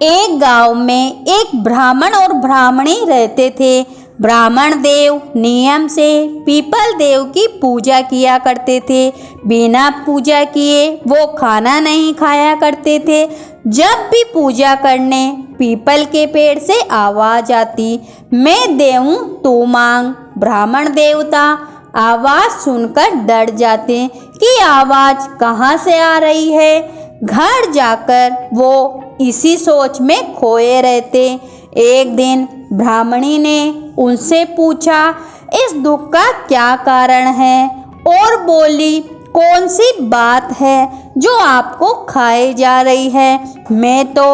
एक गांव में एक ब्राह्मण और ब्राह्मणी रहते थे। ब्राह्मण देव नियम से पीपल देव की पूजा किया करते थे। बिना पूजा किए वो खाना नहीं खाया करते थे। जब भी पूजा करने पीपल के पेड़ से आवाज आती, मैं देऊं तू मांग। ब्राह्मण देवता आवाज सुनकर डर जाते कि आवाज कहाँ से आ रही है। घर जाकर वो इसी सोच में खोए रहते। एक दिन ब्राह्मणी ने उनसे पूछा, इस दुख का क्या कारण है? और बोली, कौन सी बात है जो आपको खाए जा रही है? मैं तो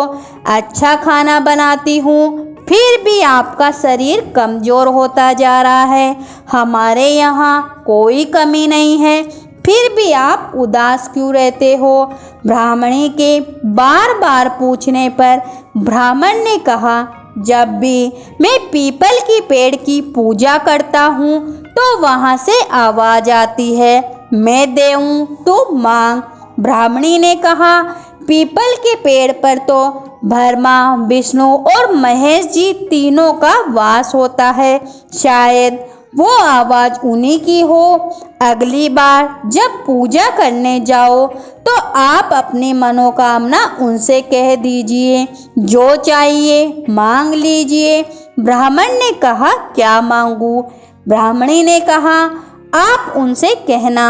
अच्छा खाना बनाती हूँ, फिर भी आपका शरीर कमज़ोर होता जा रहा है। हमारे यहाँ कोई कमी नहीं है, फिर भी आप उदास क्यों रहते हो? ब्राह्मणी के बार बार पूछने पर ब्राह्मण ने कहा, जब भी मैं पीपल की पेड़ की पूजा करता हूँ तो वहाँ से आवाज आती है, मैं देऊँ तो मांग। ब्राह्मणी ने कहा, पीपल के पेड़ पर तो ब्रह्मा, विष्णु और महेश जी तीनों का वास होता है, शायद वो आवाज़ उन्हीं की हो। अगली बार जब पूजा करने जाओ तो आप अपनी मनोकामना उनसे कह दीजिए, जो चाहिए मांग लीजिए। ब्राह्मण ने कहा, क्या मांगू? ब्राह्मणी ने कहा, आप उनसे कहना,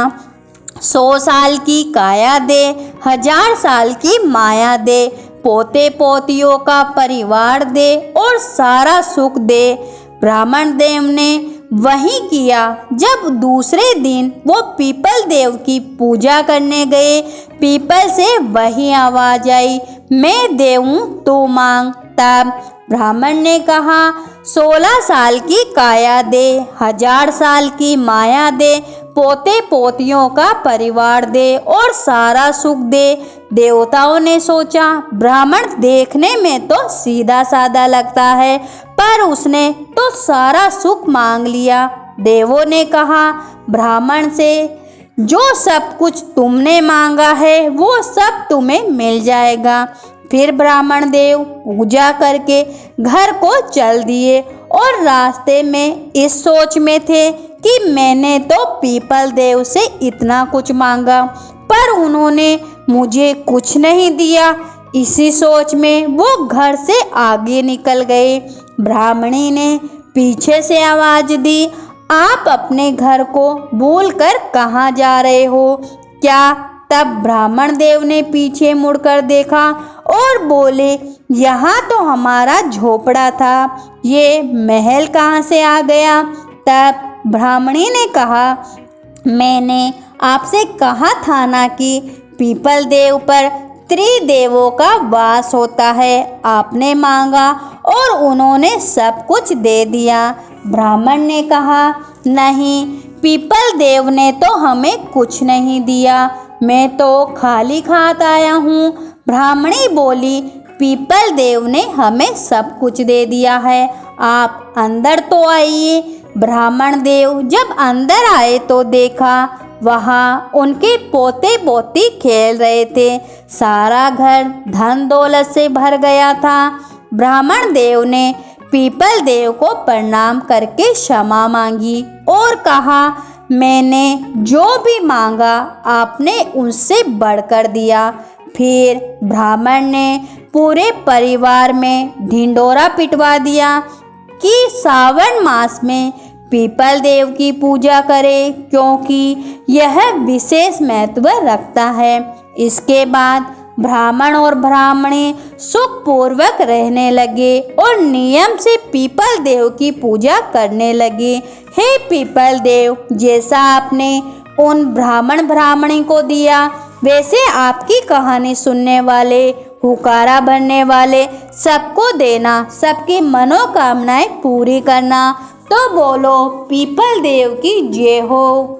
100 साल की काया दे, 1000 साल की माया दे, पोते पोतियों का परिवार दे और सारा सुख दे। ब्राह्मण देव ने वही किया। जब दूसरे दिन वो पीपल देव की पूजा करने गए, पीपल से वही आवाज आई, मैं देऊँ तो मांग। तब ब्राह्मण ने कहा, 16 साल की काया दे, 1000 साल की माया दे, पोते पोतियों का परिवार दे और सारा सुख दे। देवताओं ने सोचा, ब्राह्मण देखने में तो सीधा साधा लगता है, पर उसने तो सारा सुख मांग लिया। देवों ने कहा ब्राह्मण से, जो सब कुछ तुमने मांगा है वो सब तुम्हें मिल जाएगा। फिर ब्राह्मण देव पूजा करके घर को चल दिए और रास्ते में इस सोच में थे कि मैंने तो पीपल देव से इतना कुछ मांगा, पर उन्होंने मुझे कुछ नहीं दिया। इसी सोच में वो घर से आगे निकल गए। ब्राह्मणी ने पीछे से आवाज दी, आप अपने घर को भूलकर कहाँ जा रहे हो क्या? तब ब्राह्मण देव ने पीछे मुड़कर देखा और बोले, यहाँ तो हमारा झोपड़ा था, ये महल कहाँ से आ गया? तब ब्राह्मणी ने कहा, मैंने आपसे कहा था ना कि पीपल देव पर त्रिदेवों का वास होता है। आपने मांगा और उन्होंने सब कुछ दे दिया। ब्राह्मण ने कहा, नहीं, पीपल देव ने तो हमें कुछ नहीं दिया, मैं तो खाली हाथ आया हूँ। ब्राह्मणी बोली, पीपल देव ने हमें सब कुछ दे दिया है, आप अंदर तो आइए। ब्राह्मण देव जब अंदर आए तो देखा वहाँ उनके पोते पोती खेल रहे थे। सारा घर धन दौलत से भर गया था। ब्राह्मण देव ने पीपल देव को प्रणाम करके क्षमा मांगी और कहा, मैंने जो भी मांगा आपने उससे बढ़कर दिया। फिर ब्राह्मण ने पूरे परिवार में ढिंढोरा पिटवा दिया कि सावन मास में पीपल देव की पूजा करें, क्योंकि यह विशेष महत्व रखता है। इसके बाद ब्राह्मण और ब्राह्मणी सुखपूर्वक रहने लगे और नियम से पीपल देव की पूजा करने लगे। हे पीपल देव, जैसा आपने उन ब्राह्मण ब्राह्मणी को दिया, वैसे आपकी कहानी सुनने वाले, हुकारा भरने वाले सबको देना, सबकी मनोकामनाएं पूरी करना। तो बोलो पीपल देव की जय हो।